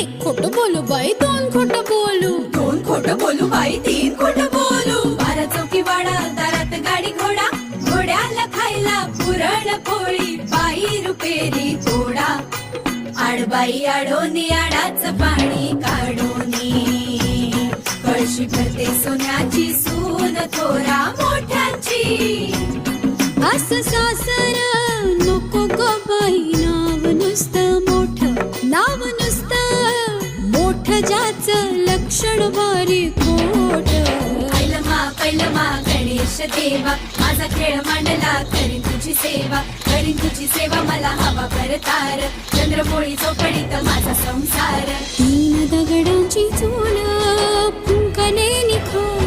एक खोटं बोलू बाई दोन खोटं बोलू, दोन खोटं बोलू बाई तीन खोटं बोलू. बारा चौकी वाडा दारात गाडी घोडा, घोड्याला खायला पुरण पोळी, बाई रुपेरी थोडा. आडबाई आडोनी आडाचं पाणी काढोनी, कळशी भरते सोन्याची सून थोरा मोठ्याची. असं सासर नको ग बाई, नाव नुसतं मोठं, नाव नुसतं मोठं ज्याचं लक्षण भारी खोट. पैलमा गणेश देवा, माझा खेळ मांडला करीन तुझी सेवा, करीन तुझी सेवा मला हवा करतार, चंद्रपोळी चौकडीत माझा संसार. तीन दगडांची चूल फुंकणे निखळ,